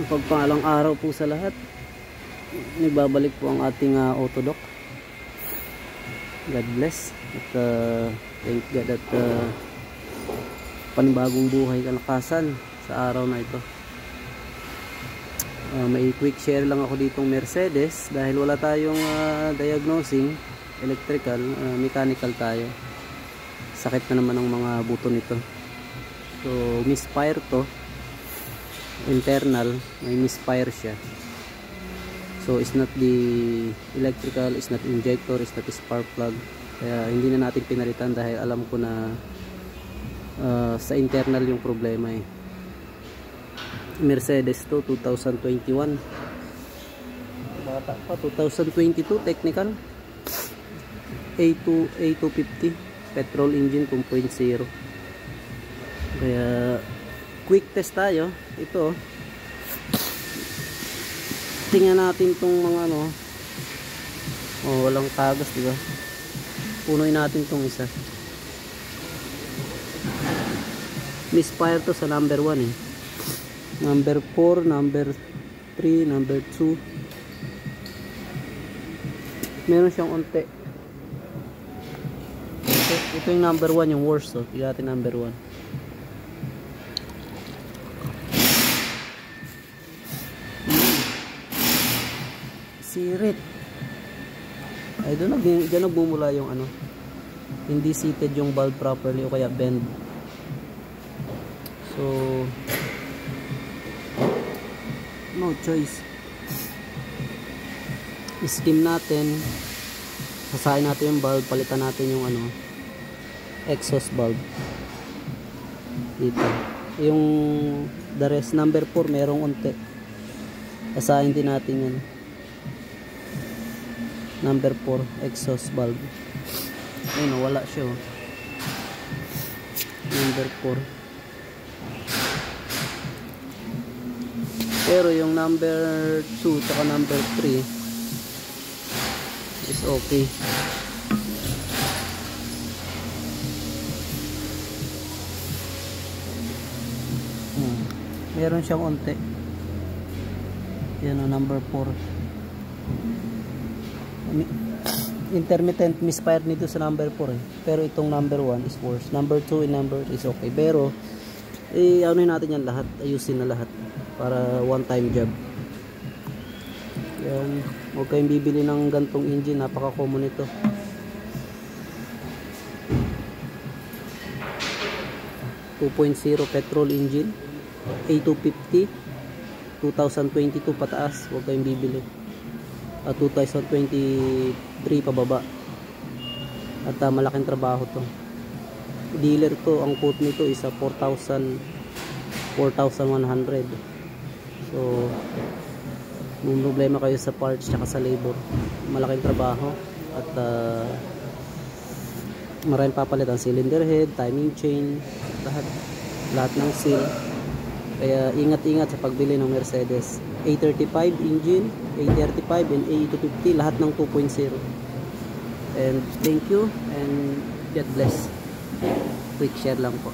Pagpalang araw po sa lahat. Nagbabalik po ang ating Autodoc. God bless. At thank God at panibagong buhay kalakasan sa araw na ito. May quick share lang ako ditong Mercedes dahil wala tayong diagnosing electrical, mechanical tayo. Sakit na naman ang mga buto nito. So misfire to. Internal, may misfire siya. So it's not the electrical, it's not injector, it's not the spark plug. Kaya hindi na natin pinalitan dahil alam ko na sa internal yung problema eh. Mercedes to 2021. Bata pa, 2022 technical. A250 petrol engine 2.0. Kaya quick test tayo. Ito tingnan natin tong mga walang tagas, diba? Punuin natin tong isa. Misfire to sa number 1 eh. Number 4, number 3, number 2. Meron siyang unti. Ito yung number 1, yung worst. So tingnan natin number 1. Sirit. Ay doon nagbumula yung hindi seated yung valve properly o kaya bend. So no choice. Skim natin. Sasayin natin yung valve, palitan natin yung exhaust valve. Dito. Yung the rest number 4 merong unti. Sasayin din natin yan. Number 4 exhaust valve. Ayun, wala siya oh. Number 4. Pero yung number 2 saka number 3 is okay. Meron siyang unti. Yan o, number 4. Intermittent misfire nito sa number 4 eh. Pero itong number 1 is worse. Number 2 and number 3 is okay. Pero natin yan lahat. Ayusin na lahat para one time job. Yan. Huwag kayong bibili ng gantong engine. Napaka common ito. petrol engine A250 2022 pataas. Huwag kayong bibili. 2023 pababa. At malaking trabaho to. Dealer to, ang quote nito is 4,100. So may problema kayo sa parts tsaka sa labor. Malaking trabaho at maraming papalitan, cylinder head, timing chain, lahat ng seal. Kaya ingat-ingat sa pagbili ng Mercedes. A35 engine, A35 and A250, lahat ng 2.0. And thank you and God bless. Quick share lang po.